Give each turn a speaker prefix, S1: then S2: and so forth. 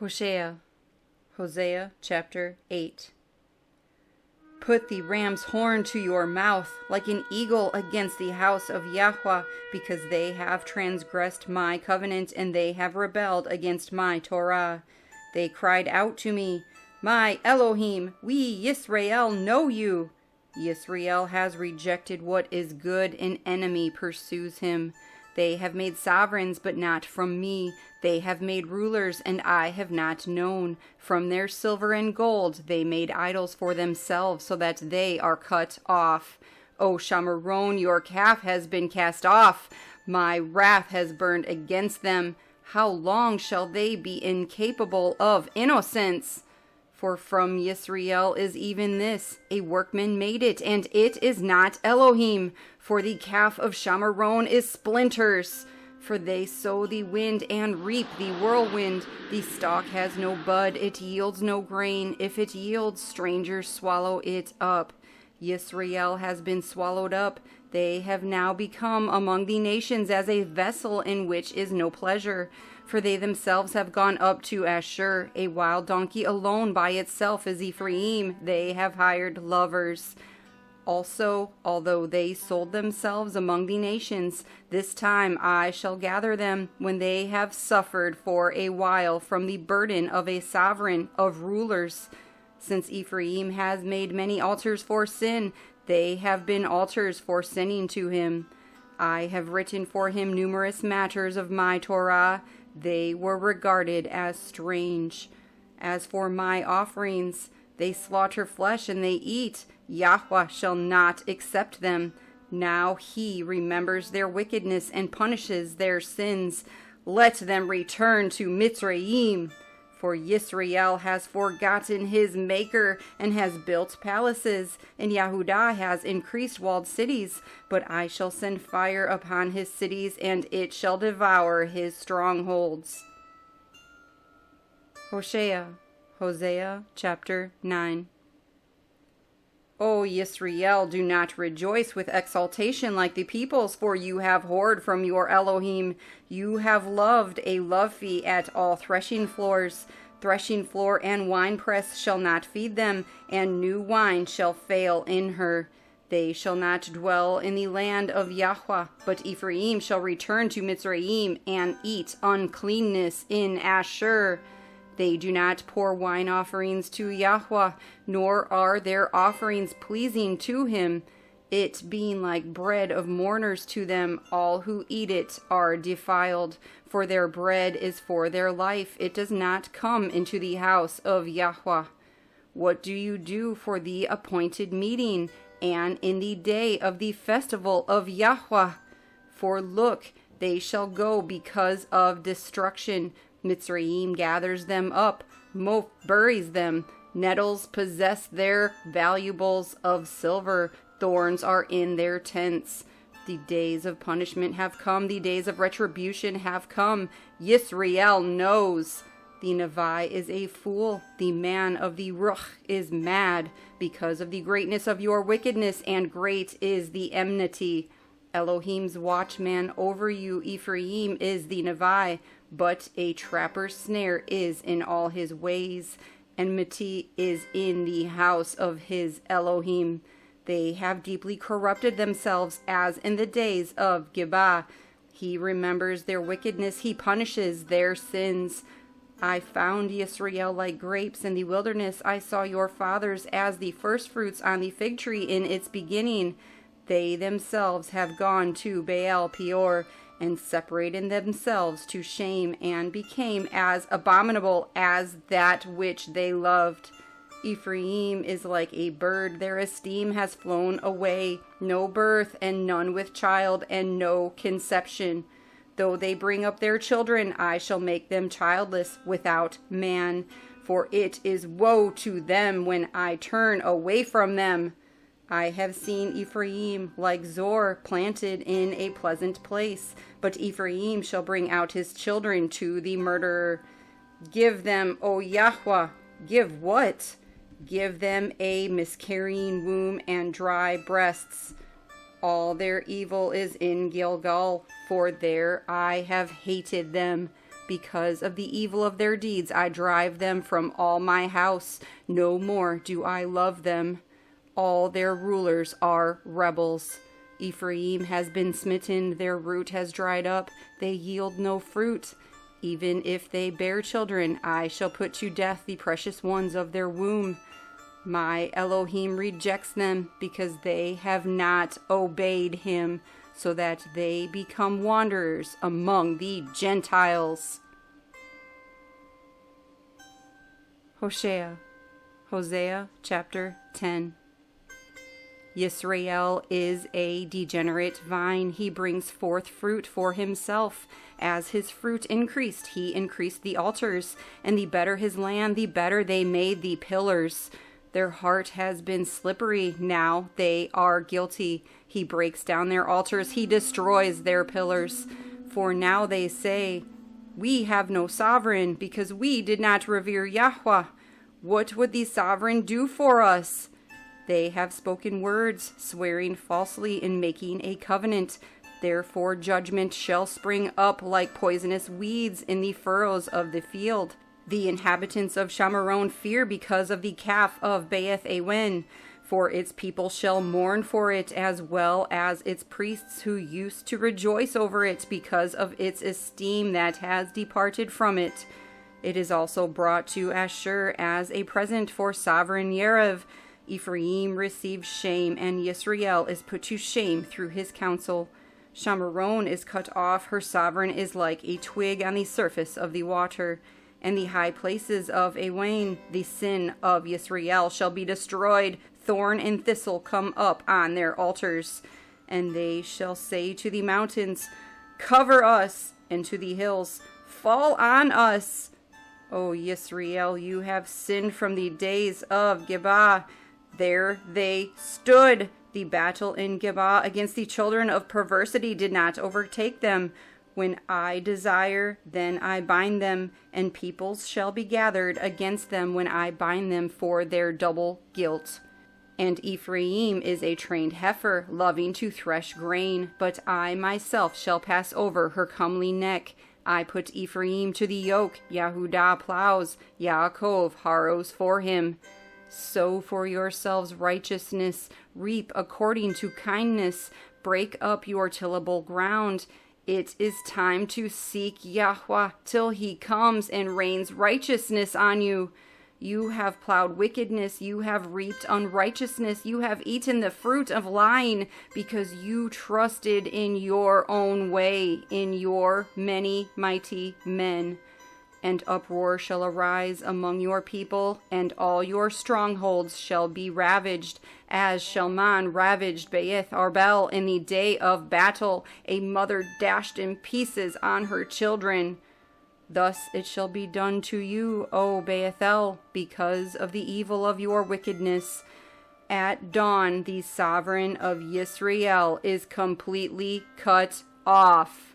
S1: Hoshea, Hosea chapter 8. Put the ram's horn to your mouth, like an eagle against the house of Yahuah, because they have transgressed my covenant, and they have rebelled against my Torah. They cried out to me, my Elohim, we Yisra'el know you. Yisra'el has rejected what is good, an enemy pursues him. They have made sovereigns, but not from me. They have made rulers, and I have not known. From their silver and gold they made idols for themselves, so that they are cut off. O Shamaron, your calf has been cast off. My wrath has burned against them. How long shall they be incapable of innocence? For from Yisra'el is even this, a workman made it, and it is not Elohim. For the calf of Shamaron is splinters. For they sow the wind and reap the whirlwind. The stalk has no bud, it yields no grain. If it yields, strangers swallow it up. Yisra'el has been swallowed up. They have now become among the nations as a vessel in which is no pleasure. For they themselves have gone up to Ashur. A wild donkey alone by itself is Ephraim. They have hired lovers. Also, although they sold themselves among the nations, this time I shall gather them, when they have suffered for a while from the burden of a sovereign, of rulers. Since Ephraim has made many altars for sin, they have been altars for sinning to him. I have written for him numerous matters of my Torah. They were regarded as strange. As for my offerings, they slaughter flesh and they eat. Yahuah shall not accept them. Now he remembers their wickedness and punishes their sins. Let them return to Mitzrayim. For Yisra'el has forgotten his maker and has built palaces, and Yahudah has increased walled cities. But I shall send fire upon his cities, and it shall devour his strongholds. Hoshea, Hosea chapter 9. O Yisra'el, do not rejoice with exultation like the peoples, for you have whored from your Elohim. You have loved a love fee at all threshing floors. Threshing floor and winepress shall not feed them, and new wine shall fail in her. They shall not dwell in the land of Yahuah, but Ephraim shall return to Mitzrayim and eat uncleanness in Ashur. They do not pour wine offerings to Yahuah, nor are their offerings pleasing to him, it being like bread of mourners to them. All who eat it are defiled, for their bread is for their life. It does not come into the house of Yahuah. What do you do for the appointed meeting, and in the day of the festival of Yahuah? For look, they shall go because of destruction. Mitzrayim gathers them up, Mof buries them. Nettles possess their valuables of silver. Thorns are in their tents. The days of punishment have come. The days of retribution have come. Yisra'el knows. The Nevi is a fool. The man of the Ruah is mad because of the greatness of your wickedness, and great is the enmity. Elohim's watchman over you, Ephraim, is the Nevi, but a trapper's snare is in all his ways. Enmity is in the house of his Elohim. They have deeply corrupted themselves, as in the days of Gibah. He remembers their wickedness, he punishes their sins. I found Yisra'el like grapes in the wilderness. I saw your fathers as the firstfruits on the fig tree in its beginning. They themselves have gone to Baal Peor, and separated themselves to shame, and became as abominable as that which they loved. Ephraim is like a bird, their esteem has flown away. No birth, and none with child, and no conception. Though they bring up their children, I shall make them childless without man. For it is woe to them when I turn away from them. I have seen Ephraim like Zor, planted in a pleasant place. But Ephraim shall bring out his children to the murderer. Give them, O Yahuah, give what? Give them a miscarrying womb and dry breasts. All their evil is in Gilgal, for there I have hated them. Because of the evil of their deeds, I drive them from all my house. No more do I love them. All their rulers are rebels. Ephraim has been smitten, their root has dried up, they yield no fruit. Even if they bear children, I shall put to death the precious ones of their womb. My Elohim rejects them because they have not obeyed him, so that they become wanderers among the Gentiles. Hoshea, Hosea chapter 10. Yisra'el is a degenerate vine. He brings forth fruit for himself. As his fruit increased, he increased the altars, and the better his land, the better they made the pillars. Their heart has been slippery, now they are guilty. He breaks down their altars, he destroys their pillars. For now they say, we have no sovereign, because we did not revere Yahuah. What would the sovereign do for us? They have spoken words, swearing falsely and making a covenant. Therefore judgment shall spring up like poisonous weeds in the furrows of the field. The inhabitants of Shamaron fear because of the calf of Beth Awen, for its people shall mourn for it, as well as its priests who used to rejoice over it because of its esteem that has departed from it. It is also brought to Ashur as a present for sovereign Yerev. Ephraim receives shame, and Yisra'el is put to shame through his counsel. Shamaron is cut off, her sovereign is like a twig on the surface of the water. And the high places of Awen, the sin of Yisra'el, shall be destroyed. Thorn and thistle come up on their altars. And they shall say to the mountains, cover us, and to the hills, fall on us. O Yisra'el, you have sinned from the days of Geba. There they stood. The battle in Geba against the children of perversity did not overtake them. When I desire, then I bind them, and peoples shall be gathered against them when I bind them for their double guilt. And Ephraim is a trained heifer, loving to thresh grain, but I myself shall pass over her comely neck. I put Ephraim to the yoke, Yehuda plows, Yaakov harrows for him. Sow for yourselves righteousness, reap according to kindness, break up your tillable ground. It is time to seek Yahuah till he comes and rains righteousness on you. You have plowed wickedness, you have reaped unrighteousness, you have eaten the fruit of lying, because you trusted in your own way, in your many mighty men. And uproar shall arise among your people, and all your strongholds shall be ravaged, as Shalman ravaged Beth Arbel in the day of battle, a mother dashed in pieces on her children. Thus it shall be done to you, O Bethel, because of the evil of your wickedness. At dawn the sovereign of Yisra'el is completely cut off.